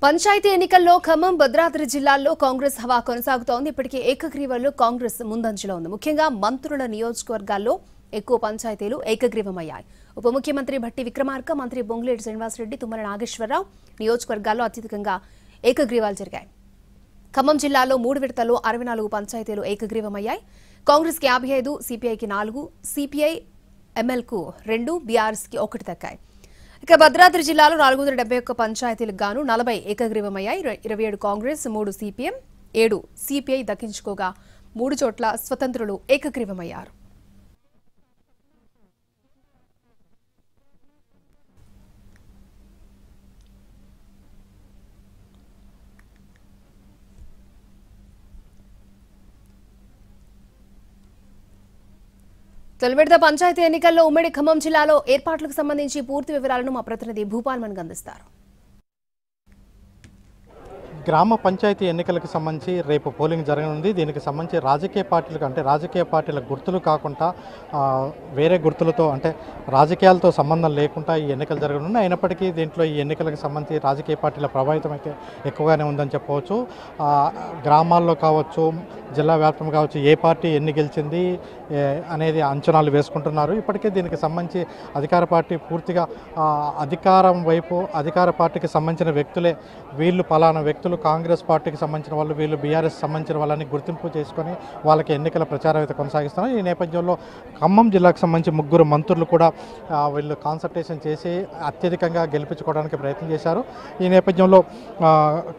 పంచాయతీ ఎన్నికల్లో ఖమ్మం భద్రాద్రి జిల్లాల్లో కాంగ్రెస్ హవా కొనసాగుతోంది. ఇప్పటికే ఏకగ్రీవంలో కాంగ్రెస్ ముందంజలో ఉంది. ముఖ్యంగా మంత్రుల నియోజకవర్గాల్లో ఎక్కువ పంచాయతీలు ఏకగ్రీవమయ్యాయి. ఉప ముఖ్యమంత్రి భట్టి విక్రమార్క, మంత్రి బొంగులేటి శ్రీనివాసరెడ్డి, తుమ్మల నాగేశ్వరరావు నియోజకవర్గాల్లో అత్యధికంగా ఏకగ్రీవాలు జరిగాయి. ఖమ్మం జిల్లాలో 3 విడతల్లో 64 పంచాయతీలు ఏకగ్రీవమయ్యాయి. కాంగ్రెస్కి 55, సిపిఐకి 4, సిపిఐ ఎంఎల్కు 2, బీఆర్ఎస్కి 1 దక్కాయి. ఇక భద్రాద్రి జిల్లాలో 471 పంచాయతీలకు గాను 40 ఏకగ్రీవమయ్యాయి. 27 కాంగ్రెస్, 3 సిపిఎం, 7 సిపిఐ దక్కించుకోగా 3 చోట్ల స్వతంత్రులు ఏకగ్రీవమయ్యారు. తొలి విడత పంచాయతీ ఎన్నికల్లో ఉమ్మడి ఖమ్మం జిల్లాలో ఏర్పాట్లకు సంబంధించి పూర్తి వివరాలను మా ప్రతినిధి భూపాల్ మనకు అందిస్తారు. గ్రామ పంచాయతీ ఎన్నికలకు సంబంధించి రేపు పోలింగ్ జరగనుంది. దీనికి సంబంధించి రాజకీయ పార్టీలకు అంటే రాజకీయ పార్టీల గుర్తులు కాకుండా వేరే గుర్తులతో అంటే రాజకీయాలతో సంబంధం లేకుండా ఈ ఎన్నికలు జరగనున్నాయి. అయినప్పటికీ దీంట్లో ఈ ఎన్నికలకు సంబంధించి రాజకీయ పార్టీల ప్రభావితం అయితే ఎక్కువగానే ఉందని చెప్పవచ్చు. గ్రామాల్లో కావచ్చు, జిల్లా వ్యాప్తంగా కావచ్చు, ఏ పార్టీ ఎన్ని గెలిచింది అనేది అంచనాలు వేసుకుంటున్నారు. ఇప్పటికే దీనికి సంబంధించి అధికార పార్టీ పూర్తిగా అధికారం వైపు అధికార పార్టీకి సంబంధించిన వ్యక్తులే వీళ్ళు పలానా వ్యక్తులు కాంగ్రెస్ పార్టీకి సంబంధించిన వాళ్ళు, వీళ్ళు బీఆర్ఎస్ సంబంధించిన వాళ్ళని గుర్తింపు చేసుకొని వాళ్ళకి ఎన్నికల ప్రచారం అయితే కొనసాగిస్తున్నారు. ఈ నేపథ్యంలో ఖమ్మం జిల్లాకు సంబంధించి 3 మంత్రులు కూడా వీళ్ళు కాన్సల్టేషన్ చేసి అత్యధికంగా గెలిపించుకోవడానికి ప్రయత్నం చేశారు. ఈ నేపథ్యంలో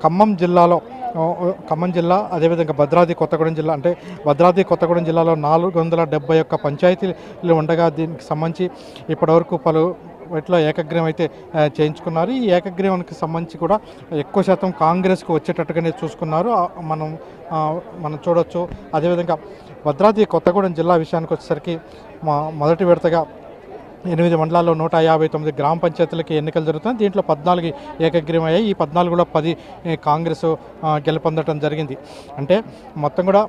ఖమ్మం జిల్లా అదేవిధంగా భద్రాద్రి కొత్తగూడెం జిల్లా అంటే భద్రాద్రి కొత్తగూడెం జిల్లాలో 471 పంచాయతీలు ఉండగా దీనికి సంబంధించి ఇప్పటివరకు పలు వీటిలో ఏకగ్రీవం అయితే చేయించుకున్నారు. ఈ ఏకగ్రీవానికి సంబంధించి కూడా ఎక్కువ శాతం కాంగ్రెస్కు వచ్చేటట్టుగానే చూసుకున్నారు మనం చూడొచ్చు. అదేవిధంగా భద్రాద్రి కొత్తగూడెం జిల్లా విషయానికి వచ్చేసరికి మొదటి విడతగా 8 మండలాల్లో 159 గ్రామ పంచాయతీలకి ఎన్నికలు జరుగుతున్నాయి. దీంట్లో 14 ఏకగ్రీవం అయ్యాయి. ఈ 14 కూడా 10 కాంగ్రెస్ గెలుపొందడం జరిగింది. అంటే మొత్తం కూడా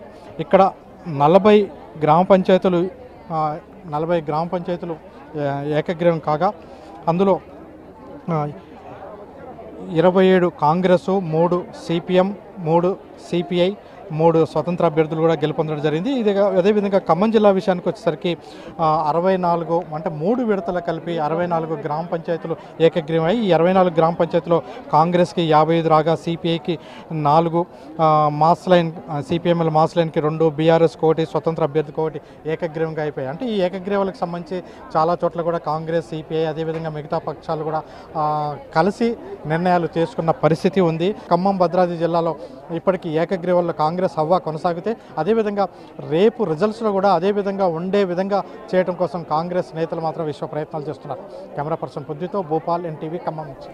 ఇక్కడ 40 గ్రామ పంచాయతీలు ఏకగ్రీవం కాగా అందులో 27 కాంగ్రెస్, 3 సిపిఎం, 3 సిపిఐ, 3 స్వతంత్ర అభ్యర్థులు కూడా గెలుపొందడం జరిగింది. అదేవిధంగా ఖమ్మం జిల్లా విషయానికి వచ్చేసరికి 64 అంటే 3 విడతలు కలిపి 64 గ్రామ పంచాయతీలు ఏకగ్రీవమై ఈ 64 గ్రామ పంచాయతీలో కాంగ్రెస్కి 55 రాగా సిపిఐకి 4, సిపిఎంఎల్ మాస్ లైన్కి 2, బీఆర్ఎస్కి 1, స్వతంత్ర అభ్యర్థికి 1 ఏకగ్రీవంగా అయిపోయాయి. అంటే ఈ ఏకగ్రీవాలకు సంబంధించి చాలా చోట్ల కూడా కాంగ్రెస్, సిపిఐ అదేవిధంగా మిగతా పక్షాలు కూడా కలిసి నిర్ణయాలు తీసుకున్న పరిస్థితి ఉంది. ఖమ్మం భద్రాద్రి జిల్లాలో ఇప్పటికీ ఏకగ్రీవాల్లో కాంగ్రెస్ హవా కొనసాగితే అదేవిధంగా రేపు రిజల్ట్స్లో కూడా అదేవిధంగా ఉండే విధంగా చేయడం కోసం కాంగ్రెస్ నేతలు మాత్రం విశ్వ ప్రయత్నాలు చేస్తున్నారు. కెమెరా పర్సన్ బుద్ధితో భూపాల్, ఎన్టీవీ, ఖమ్మం నుంచి.